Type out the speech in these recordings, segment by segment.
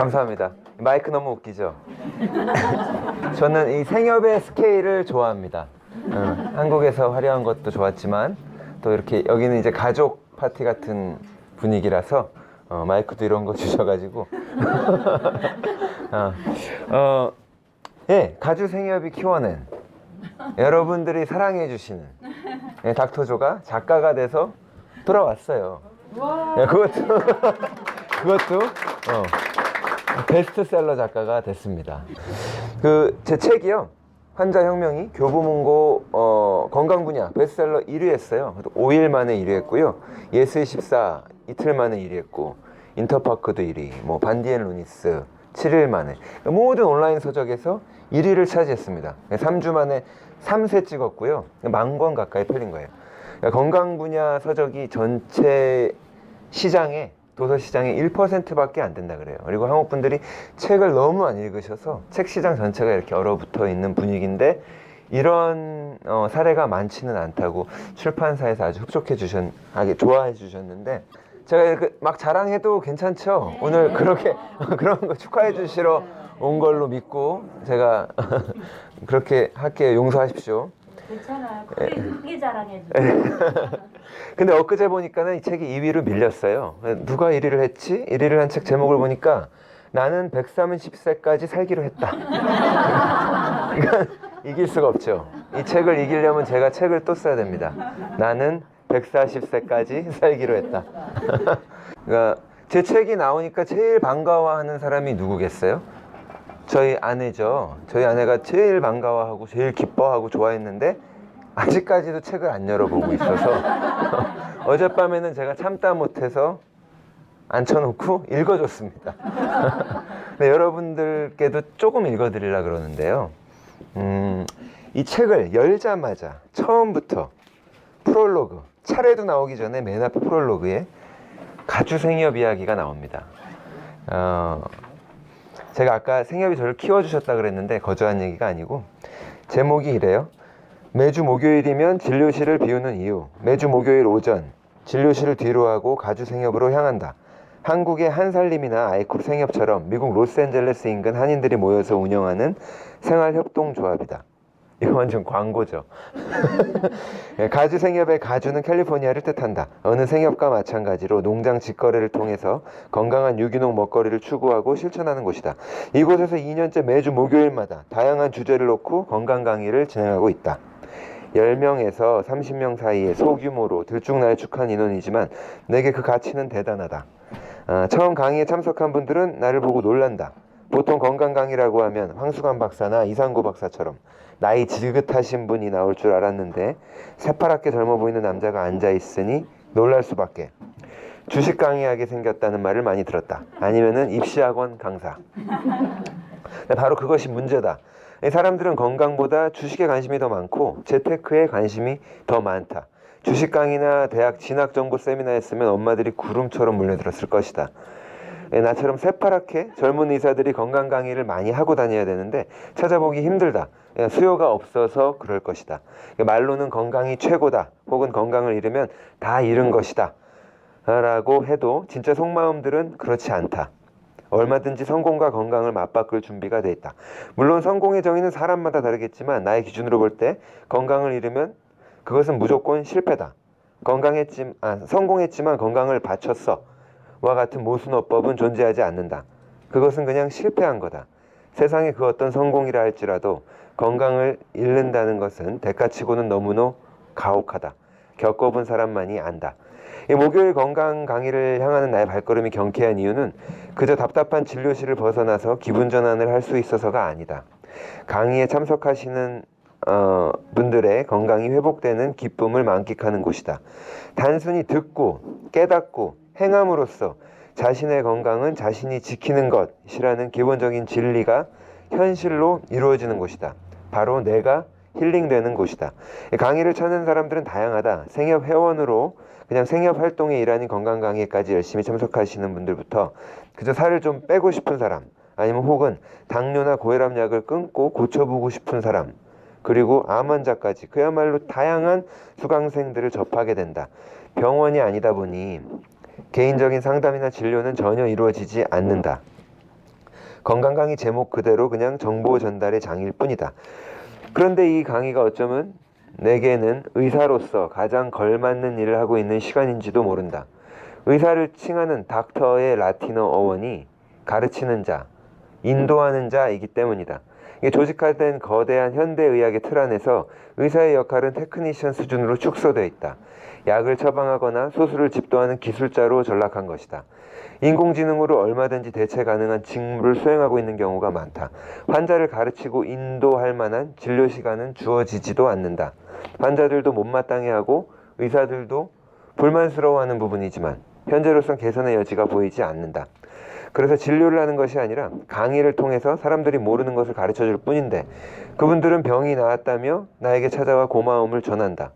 감사합니다. 마이크 너무 웃기죠? 저는 이 생협의 스케일을 좋아합니다. 한국에서 화려한 것도 좋았지만 또 이렇게 여기는 이제 가족 파티 같은 분위기라서 마이크도 이런 거 주셔가지고 예, 가주 생협이 키워낸 여러분들이 사랑해 주시는 닥터조가 작가가 돼서 돌아왔어요. 야, 그것도 베스트셀러 작가가 됐습니다. 제 책이요, 환자혁명이 교보문고 건강 분야 베스트셀러 1위 했어요. 5일 만에 1위 했고요. 예스24 이틀 만에 1위 했고, 인터파크도 1위, 뭐 반디앤 루니스 7일 만에, 모든 온라인 서적에서 1위를 차지했습니다. 3주 만에 3쇄 찍었고요. 10,000권 가까이 팔린 거예요. 건강 분야 서적이 전체 시장에, 도서 시장의 1%밖에 안 된다 그래요. 그리고 한국 분들이 책을 너무 안 읽으셔서 책 시장 전체가 이렇게 얼어붙어 있는 분위기인데, 이런 사례가 많지는 않다고 출판사에서 아주 좋아해 주셨는데, 제가 이렇게 막 자랑해도 괜찮죠? 오늘 그렇게 그런 거 축하해 주시러 온 걸로 믿고 제가 그렇게 할게요. 용서하십시오. 괜찮아요. 크게 자랑해 주세요. 근데 엊그제 보니까는 이 책이 2위로 밀렸어요. 누가 1위를 했지? 1위를 한 책 제목을 보니까 나는 130세까지 살기로 했다. 그러니까 이길 수가 없죠. 이 책을 이기려면 제가 책을 또 써야 됩니다. 나는 140세까지 살기로 했다. 그러니까 제 책이 나오니까 제일 반가워하는 사람이 누구겠어요? 저희 아내죠. 저희 아내가 제일 반가워하고 제일 기뻐하고 좋아했는데 아직까지도 책을 안 열어보고 있어서 어젯밤에는 제가 참다 못해서 앉혀놓고 읽어줬습니다. 네, 여러분들께도 조금 읽어드리려고 그러는데요. 이 책을 열자마자 처음부터 프롤로그, 차례도 나오기 전에 맨 앞에 프롤로그에 가주 생협 이야기가 나옵니다. 제가 아까 생협이 저를 키워주셨다 그랬는데 거저한 얘기가 아니고, 제목이 이래요. 매주 목요일이면 진료실을 비우는 이유. 매주 목요일 오전 진료실을 뒤로하고 가주 생협으로 향한다. 한국의 한살림이나 아이콜 생협처럼 미국 로스앤젤레스 인근 한인들이 모여서 운영하는 생활협동조합이다. 이거 완전 광고죠. 가주 생협의 가주는 캘리포니아를 뜻한다. 어느 생협과 마찬가지로 농장 직거래를 통해서 건강한 유기농 먹거리를 추구하고 실천하는 곳이다. 이곳에서 2년째 매주 목요일마다 다양한 주제를 놓고 건강 강의를 진행하고 있다. 10명에서 30명 사이의 소규모로 들쭉날쭉한 인원이지만 내게 그 가치는 대단하다. 처음 강의에 참석한 분들은 나를 보고 놀란다. 보통 건강 강의라고 하면 황수관 박사나 이상구 박사처럼 나이 지긋하신 분이 나올 줄 알았는데 새파랗게 젊어 보이는 남자가 앉아있으니 놀랄 수밖에. 주식 강의하게 생겼다는 말을 많이 들었다. 아니면은 입시학원 강사. 바로 그것이 문제다. 사람들은 건강보다 주식에 관심이 더 많고 재테크에 관심이 더 많다. 주식 강의나 대학 진학정보 세미나 했으면 엄마들이 구름처럼 몰려들었을 것이다. 나처럼 새파랗게 젊은 의사들이 건강 강의를 많이 하고 다녀야 되는데 찾아보기 힘들다. 수요가 없어서 그럴 것이다. 말로는 건강이 최고다, 혹은 건강을 잃으면 다 잃은 것이다 라고 해도 진짜 속마음들은 그렇지 않다. 얼마든지 성공과 건강을 맞바꿀 준비가 돼 있다. 물론 성공의 정의는 사람마다 다르겠지만 나의 기준으로 볼 때 건강을 잃으면 그것은 무조건 실패다. 성공했지만 건강을 바쳤어 와 같은 모순어법은 존재하지 않는다. 그것은 그냥 실패한 거다. 세상에 그 어떤 성공이라 할지라도 건강을 잃는다는 것은 대가치고는 너무나 가혹하다. 겪어본 사람만이 안다. 이 목요일 건강 강의를 향하는 나의 발걸음이 경쾌한 이유는 그저 답답한 진료실을 벗어나서 기분 전환을 할 수 있어서가 아니다. 강의에 참석하시는 분들의 건강이 회복되는 기쁨을 만끽하는 곳이다. 단순히 듣고 깨닫고 행함으로써 자신의 건강은 자신이 지키는 것이라는 기본적인 진리가 현실로 이루어지는 곳이다. 바로 내가 힐링되는 곳이다. 강의를 찾는 사람들은 다양하다. 생협 회원으로 그냥 생협 활동에 일하는 건강 강의까지 열심히 참석하시는 분들부터 그저 살을 좀 빼고 싶은 사람, 아니면 혹은 당뇨나 고혈압 약을 끊고 고쳐보고 싶은 사람, 그리고 암 환자까지 그야말로 다양한 수강생들을 접하게 된다. 병원이 아니다 보니 개인적인 상담이나 진료는 전혀 이루어지지 않는다. 건강 강의 제목 그대로 그냥 정보 전달의 장일 뿐이다. 그런데 이 강의가 어쩌면 내게는 의사로서 가장 걸맞는 일을 하고 있는 시간인지도 모른다. 의사를 칭하는 닥터의 라틴어 어원이 가르치는 자, 인도하는 자이기 때문이다. 이게 조직화된 거대한 현대의학의 틀 안에서 의사의 역할은 테크니션 수준으로 축소되어 있다. 약을 처방하거나 소술을 집도하는 기술자로 전락한 것이다. 인공지능으로 얼마든지 대체 가능한 직무를 수행하고 있는 경우가 많다. 환자를 가르치고 인도할 만한 진료 시간은 주어지지도 않는다. 환자들도 못마땅해 하고 의사들도 불만스러워하는 부분이지만 현재로선 개선의 여지가 보이지 않는다. 그래서 진료를 하는 것이 아니라 강의를 통해서 사람들이 모르는 것을 가르쳐줄 뿐인데 그분들은 병이 나았다며 나에게 찾아와 고마움을 전한다.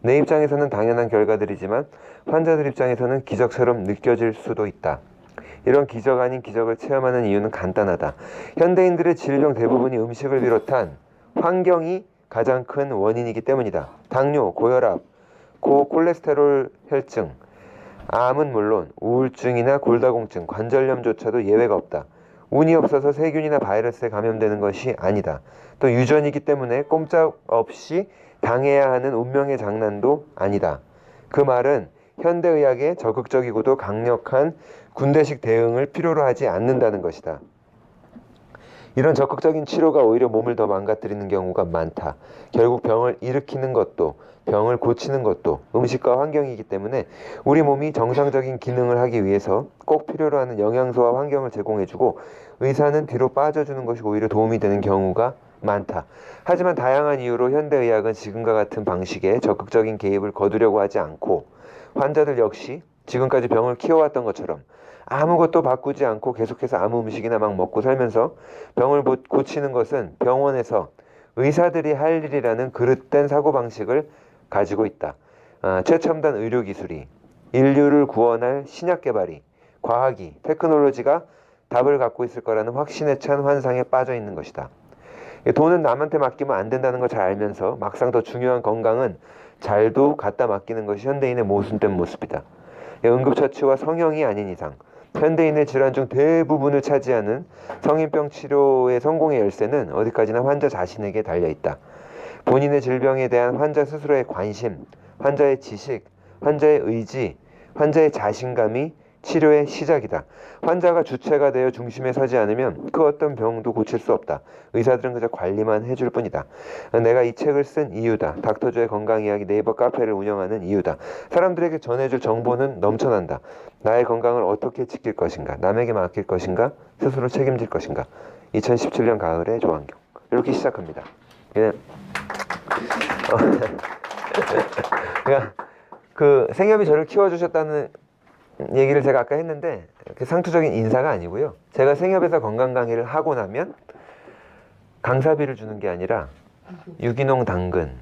내 입장에서는 당연한 결과들이지만 환자들 입장에서는 기적처럼 느껴질 수도 있다. 이런 기적 아닌 기적을 체험하는 이유는 간단하다. 현대인들의 질병 대부분이 음식을 비롯한 환경이 가장 큰 원인이기 때문이다. 당뇨, 고혈압, 고콜레스테롤 혈증, 암은 물론 우울증이나 골다공증, 관절염조차도 예외가 없다. 운이 없어서 세균이나 바이러스에 감염되는 것이 아니다. 또 유전이기 때문에 꼼짝없이 당해야 하는 운명의 장난도 아니다. 그 말은 현대의학의 적극적이고도 강력한 군대식 대응을 필요로 하지 않는다는 것이다. 이런 적극적인 치료가 오히려 몸을 더 망가뜨리는 경우가 많다. 결국 병을 일으키는 것도 병을 고치는 것도 음식과 환경이기 때문에 우리 몸이 정상적인 기능을 하기 위해서 꼭 필요로 하는 영양소와 환경을 제공해주고 의사는 뒤로 빠져주는 것이 오히려 도움이 되는 경우가 많다. 하지만 다양한 이유로 현대의학은 지금과 같은 방식의 적극적인 개입을 거두려고 하지 않고 환자들 역시 지금까지 병을 키워왔던 것처럼 아무것도 바꾸지 않고 계속해서 아무 음식이나 막 먹고 살면서 병을 고치는 것은 병원에서 의사들이 할 일이라는 그릇된 사고방식을 가지고 있다. 최첨단 의료기술이, 인류를 구원할 신약 개발이, 과학이, 테크놀로지가 답을 갖고 있을 거라는 확신에 찬 환상에 빠져 있는 것이다. 돈은 남한테 맡기면 안 된다는 걸 잘 알면서 막상 더 중요한 건강은 잘도 갖다 맡기는 것이 현대인의 모순된 모습이다. 응급처치와 성형이 아닌 이상 현대인의 질환 중 대부분을 차지하는 성인병 치료의 성공의 열쇠는 어디까지나 환자 자신에게 달려있다. 본인의 질병에 대한 환자 스스로의 관심, 환자의 지식, 환자의 의지, 환자의 자신감이 치료의 시작이다. 환자가 주체가 되어 중심에 서지 않으면 그 어떤 병도 고칠 수 없다. 의사들은 그저 관리만 해줄 뿐이다. 내가 이 책을 쓴 이유다. 닥터조의 건강이야기 네이버 카페를 운영하는 이유다. 사람들에게 전해줄 정보는 넘쳐난다. 나의 건강을 어떻게 지킬 것인가? 남에게 맡길 것인가? 스스로 책임질 것인가? 2017년 가을의 조한경. 이렇게 시작합니다. 그냥 그 생협이 저를 키워주셨다는 얘기를 제가 아까 했는데 상투적인 인사가 아니고요. 제가 생협에서 건강 강의를 하고 나면 강사비를 주는 게 아니라 유기농 당근,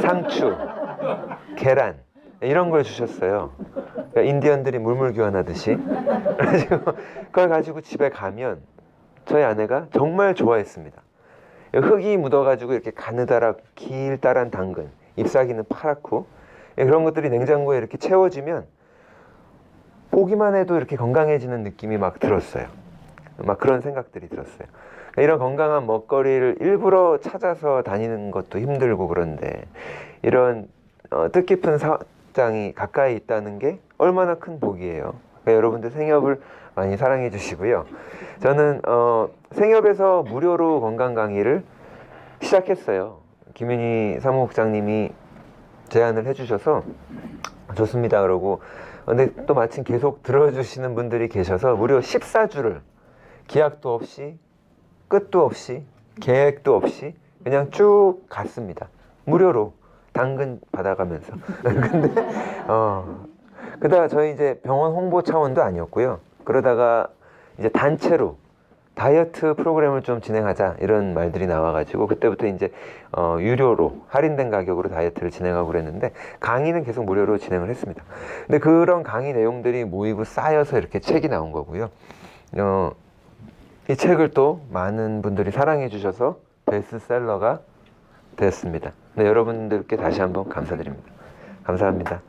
상추, 계란 이런 걸 주셨어요. 그러니까 인디언들이 물물 교환하듯이. 그래가지고 그걸 가지고 집에 가면 저희 아내가 정말 좋아했습니다. 흙이 묻어가지고 이렇게 가느다랗 길다란 당근, 잎사귀는 파랗고 그런 것들이 냉장고에 이렇게 채워지면 보기만 해도 이렇게 건강해지는 느낌이 막 들었어요. 막 그런 생각들이 들었어요. 이런 건강한 먹거리를 일부러 찾아서 다니는 것도 힘들고 그런데 이런 뜻깊은 사장이 가까이 있다는 게 얼마나 큰 복이에요. 그러니까 여러분들 생협을 많이 사랑해 주시고요. 저는 생협에서 무료로 건강 강의를 시작했어요. 김윤희 사무국장님이 제안을 해주셔서 좋습니다 그러고 근데 또 마침 계속 들어주시는 분들이 계셔서 무려 14주를 기약도 없이 끝도 없이 계획도 없이 그냥 쭉 갔습니다. 무료로 당근 받아가면서. 근데 그러다가 저희 이제 병원 홍보 차원도 아니었고요. 그러다가 이제 단체로 다이어트 프로그램을 좀 진행하자 이런 말들이 나와가지고 그때부터 이제 유료로 할인된 가격으로 다이어트를 진행하고 그랬는데 강의는 계속 무료로 진행을 했습니다. 근데 그런 강의 내용들이 모이고 쌓여서 이렇게 책이 나온 거고요. 이 책을 또 많은 분들이 사랑해 주셔서 베스트셀러가 됐습니다. 네, 여러분들께 다시 한번 감사드립니다. 감사합니다.